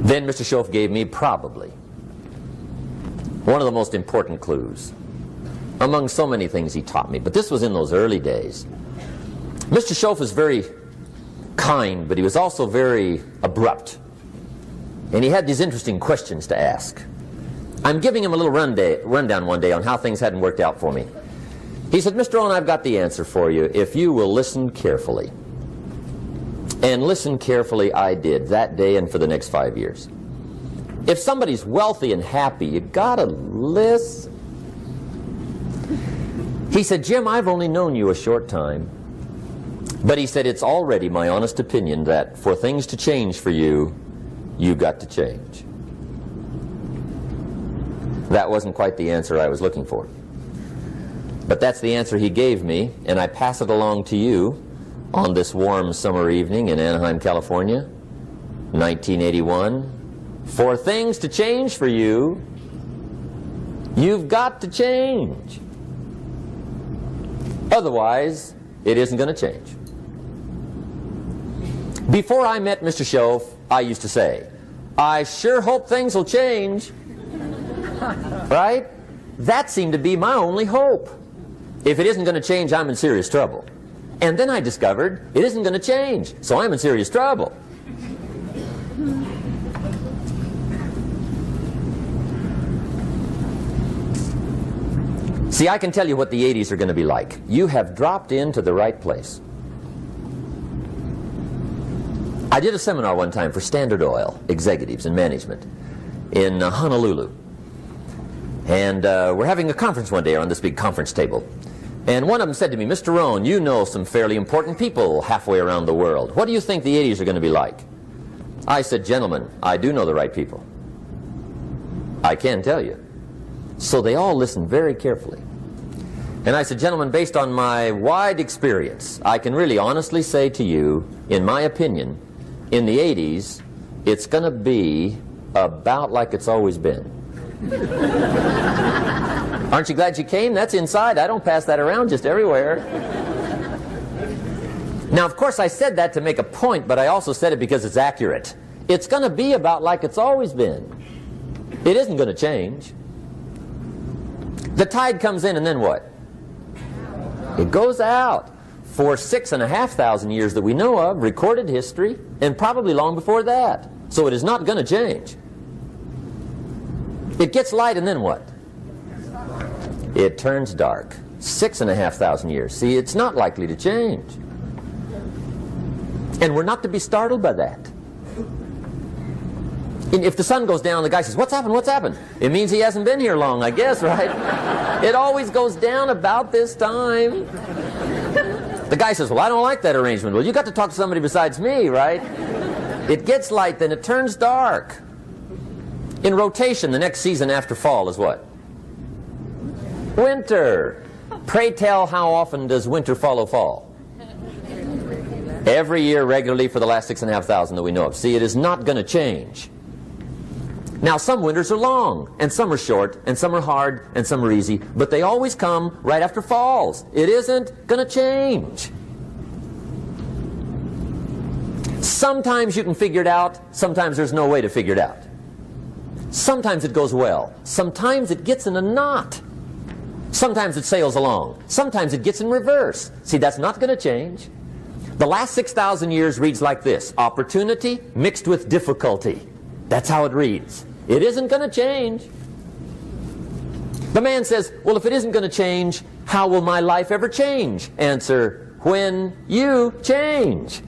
Then Mr. Schoaf gave me probably one of the most important clues among so many things he taught me, but this was in those early days. Mr. Schoaf was very kind, but he was also very abrupt. And he had these interesting questions to ask. I'm giving him a little rundown one day on how things hadn't worked out for me. He said, Mr. Rohn, I've got the answer for you if you will listen carefully. And listen carefully I did that day and for the next 5 years. If somebody's wealthy and happy, you gotta listen. He said, Jim, I've only known you a short time. But he said, it's already my honest opinion that for things to change for you, you've got to change. That wasn't quite the answer I was looking for. But that's the answer he gave me, and I pass it along to you on this warm summer evening in Anaheim, California, 1981. For things to change for you, you've got to change. Otherwise, it isn't going to change. Before I met Mr. Schoaf, I used to say, I sure hope things will change. Right? That seemed to be my only hope. If it isn't going to change, I'm in serious trouble. And then I discovered it isn't going to change, so I'm in serious trouble. See, I can tell you what the 80s are going to be like. You have dropped into the right place. I did a seminar one time for Standard Oil executives and management in Honolulu. And we're having a conference one day on this big conference table. And one of them said to me, Mr. Rohn, you know some fairly important people halfway around the world. What do you think the 80s are going to be like? I said, gentlemen, I do know the right people. I can tell you. So they all listened very carefully. And I said, gentlemen, based on my wide experience, I can really honestly say to you, in my opinion, in the 80s, it's going to be about like it's always been. Aren't you glad you came? That's inside. I don't pass that around just everywhere. Now, of course, I said that to make a point, but I also said it because it's accurate. It's going to be about like it's always been. It isn't going to change. The tide comes in, and then what? It goes out. For 6,500 years that we know of, recorded history, and probably long before that. So it is not going to change. It gets light, and then what? It turns dark. 6,500 years. See, it's not likely to change. And we're not to be startled by that. And if the sun goes down, the guy says, what's happened, what's happened? It means he hasn't been here long, I guess, right? It always goes down about this time. The guy says, well, I don't like that arrangement. Well, you got to talk to somebody besides me, right? It gets light, then it turns dark. In rotation, the next season after fall is what? Winter. Pray tell, how often does winter follow fall? Every year regularly for the last 6,500 that we know of. See, it is not going to change. Now, some winters are long, and some are short, and some are hard, and some are easy, but they always come right after falls. It isn't going to change. Sometimes you can figure it out, sometimes there's no way to figure it out. Sometimes it goes well, sometimes it gets in a knot. Sometimes it sails along, sometimes it gets in reverse. See, that's not going to change. The last 6,000 years reads like this: opportunity mixed with difficulty. That's how it reads. It isn't going to change. The man says, well, if it isn't going to change, how will my life ever change? Answer, when you change.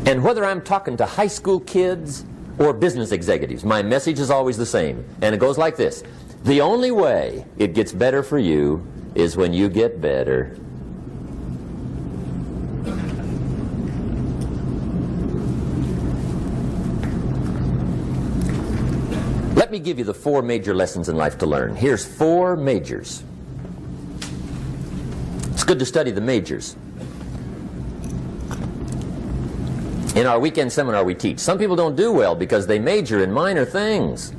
And whether I'm talking to high school kids or business executives, my message is always the same. And it goes like this: the only way it gets better for you is when you get better. Let me give you the 4 major lessons in life to learn. Here's 4 majors. It's good to study the majors. In our weekend seminar we teach, some people don't do well because they major in minor things.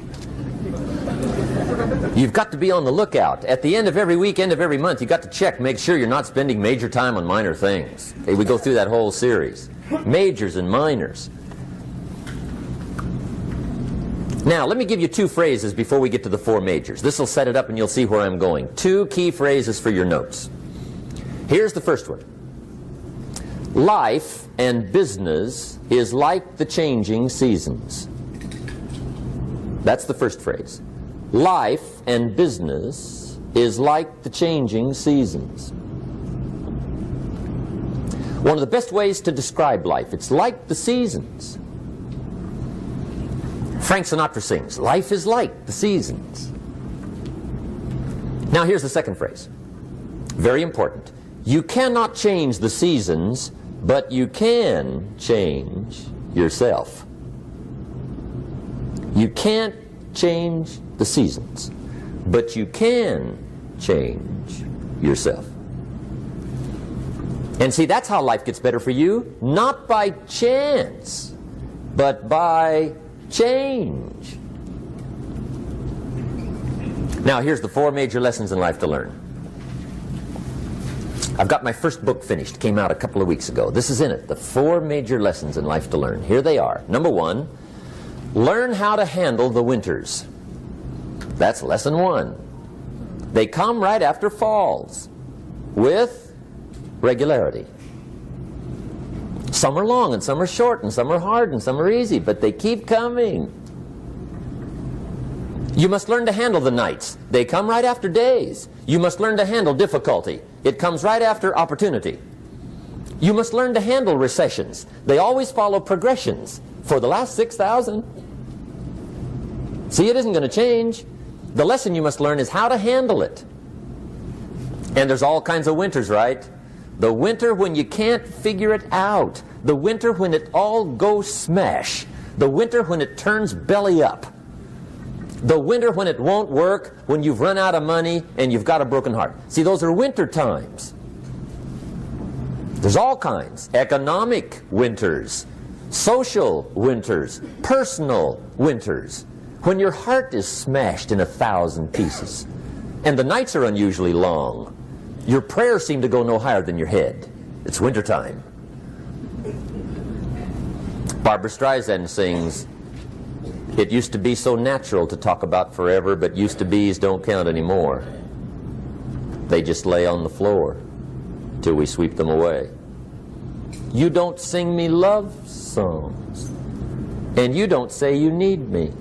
You've got to be on the lookout. At the end of every week, end of every month, you've got to check, make sure you're not spending major time on minor things. Okay, we go through that whole series. Majors and minors. Now, let me give you two phrases before we get to the four majors. This will set it up and you'll see where I'm going. Two key phrases for your notes. Here's the first one. Life and business is like the changing seasons. That's the first phrase. Life and business is like the changing seasons. One of the best ways to describe life, it's like the seasons. Frank Sinatra sings, life is like the seasons. Now here's the second phrase. Very important. You cannot change the seasons, but you can change yourself. You can't change the seasons, but you can change yourself. And see, that's how life gets better for you, not by chance, but by change. Now, here's the four major lessons in life to learn. I've got my first book finished, came out a couple of weeks ago. This is in it, the four major lessons in life to learn. Here they are. Number one, learn how to handle the winters. That's lesson one. They come right after falls with regularity. Some are long and some are short and some are hard and some are easy, but they keep coming. You must learn to handle the nights. They come right after days. You must learn to handle difficulty. It comes right after opportunity. You must learn to handle recessions. They always follow progressions for the last 6,000. See, it isn't going to change. The lesson you must learn is how to handle it. And there's all kinds of winters, right? The winter when you can't figure it out. The winter when it all goes smash. The winter when it turns belly up. The winter when it won't work, when you've run out of money and you've got a broken heart. See, those are winter times. There's all kinds. Economic winters, social winters, personal winters. When your heart is smashed in 1,000 pieces and the nights are unusually long, your prayers seem to go no higher than your head. It's wintertime. Barbra Streisand sings, "It used to be so natural to talk about forever, but used to be's don't count anymore. They just lay on the floor till we sweep them away. You don't sing me love songs, and you don't say you need me,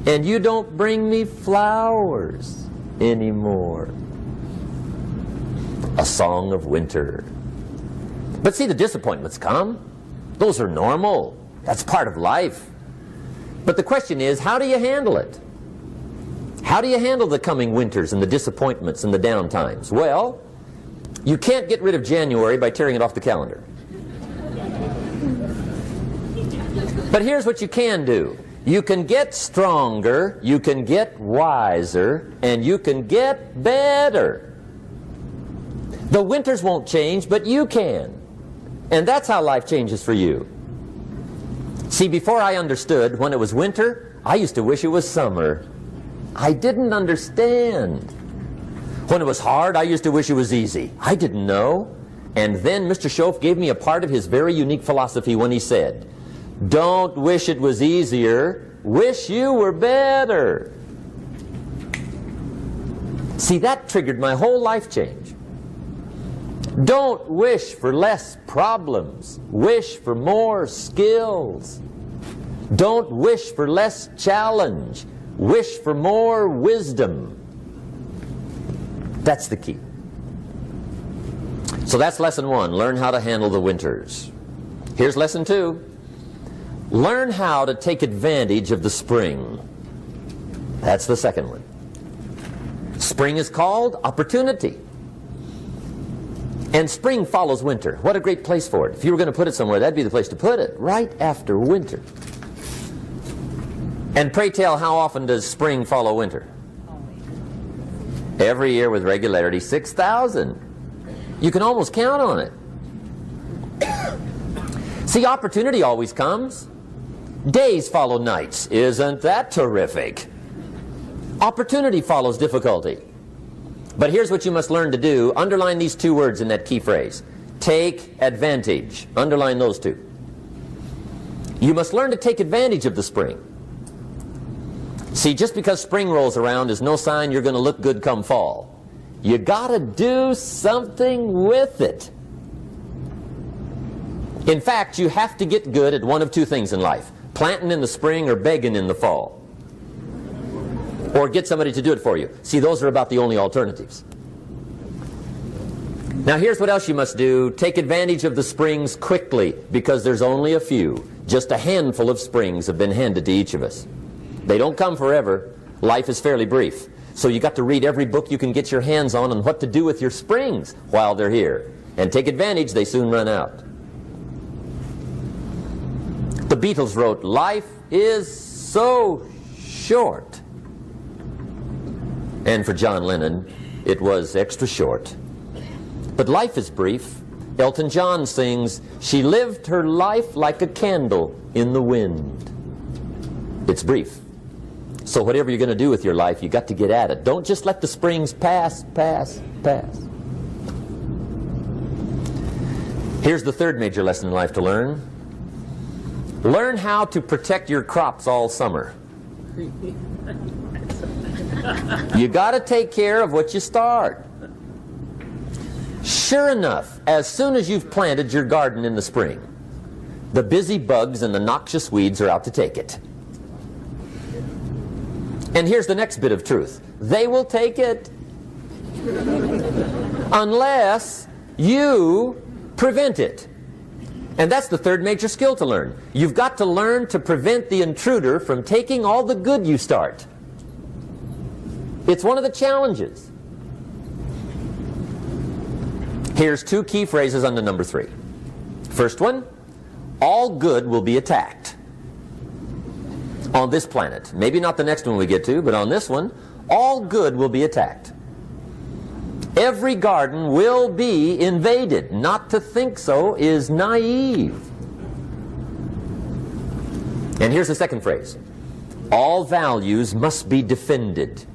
and you don't bring me flowers anymore." A song of winter. But see, the disappointments come. Those are normal. That's part of life. But the question is, how do you handle it? How do you handle the coming winters and the disappointments and the down times? Well, you can't get rid of January by tearing it off the calendar. But here's what you can do. You can get stronger, you can get wiser, and you can get better. The winters won't change, but you can. And that's how life changes for you. See, before I understood, when it was winter, I used to wish it was summer. I didn't understand. When it was hard, I used to wish it was easy. I didn't know. And then Mr. Schoaf gave me a part of his very unique philosophy when he said, "Don't wish it was easier, wish you were better." See, that triggered my whole life change. Don't wish for less problems. Wish for more skills. Don't wish for less challenge. Wish for more wisdom. That's the key. So that's lesson one. Learn how to handle the winters. Here's lesson two. Learn how to take advantage of the spring. That's the second one. Spring is called opportunity. And spring follows winter. What a great place for it. If you were going to put it somewhere, that'd be the place to put it, right after winter. And pray tell, how often does spring follow winter? Every year with regularity, 6,000. You can almost count on it. See, opportunity always comes. Days follow nights. Isn't that terrific? Opportunity follows difficulty. But here's what you must learn to do. Underline these two words in that key phrase. Take advantage. Underline those two. You must learn to take advantage of the spring. See, just because spring rolls around is no sign you're going to look good come fall. You got to do something with it. In fact, you have to get good at one of two things in life. Planting in the spring or begging in the fall. Or get somebody to do it for you. See, those are about the only alternatives. Now here's what else you must do. Take advantage of the springs quickly, because there's only a few. Just a handful of springs have been handed to each of us. They don't come forever. Life is fairly brief. So you got to read every book you can get your hands on what to do with your springs while they're here. And take advantage, they soon run out. The Beatles wrote, "Life is so short." And for John Lennon, it was extra short. But life is brief. Elton John sings, "She lived her life like a candle in the wind." It's brief. So whatever you're going to do with your life, you got to get at it. Don't just let the springs pass. Here's the third major lesson in life to learn. Learn how to protect your crops all summer. You got to take care of what you start. Sure enough, as soon as you've planted your garden in the spring, the busy bugs and the noxious weeds are out to take it. And here's the next bit of truth. They will take it unless you prevent it. And that's the third major skill to learn. You've got to learn to prevent the intruder from taking all the good you start. It's one of the challenges. Here's two key phrases under number 3. First one, all good will be attacked. On this planet. Maybe not the next one we get to, but on this one, all good will be attacked. Every garden will be invaded. Not to think so is naive. And here's the second phrase. All values must be defended.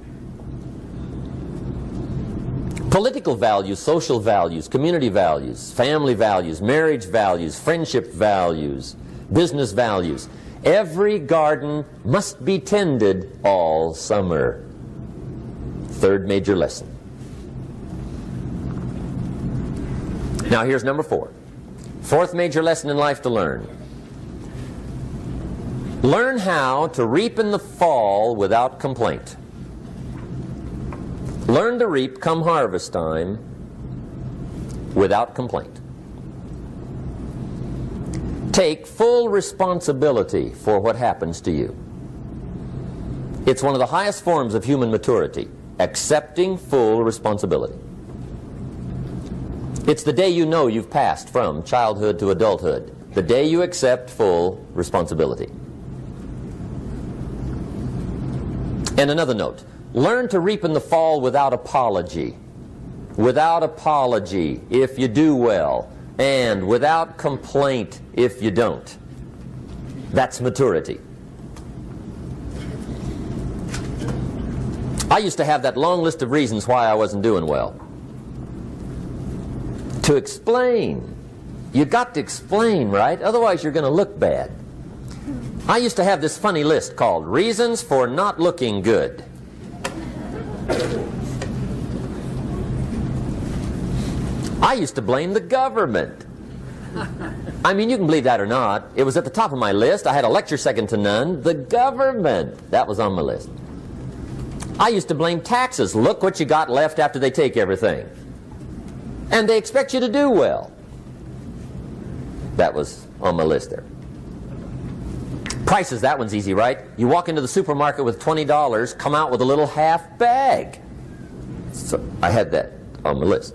Political values, social values, community values, family values, marriage values, friendship values, business values. Every garden must be tended all summer. Third major lesson. Now here's number 4. Fourth major lesson in life to learn. Learn how to reap in the fall without complaint. Learn to reap come harvest time without complaint. Take full responsibility for what happens to you. It's one of the highest forms of human maturity, accepting full responsibility. It's the day you know you've passed from childhood to adulthood, the day you accept full responsibility. And another note, learn to reap in the fall without apology. Without apology if you do well, and without complaint if you don't. That's maturity. I used to have that long list of reasons why I wasn't doing well. To explain. You got to explain, right? Otherwise you're going to look bad. I used to have this funny list called Reasons for Not Looking Good. I used to blame the government. I mean, you can believe that or not. It was at the top of my list. I had a lecture second to none. The government. That was on my list. I used to blame taxes. Look what you got left after they take everything. And they expect you to do well. That was on my list there. Prices, that one's easy, right? You walk into the supermarket with $20, come out with a little half bag. So I had that on my list.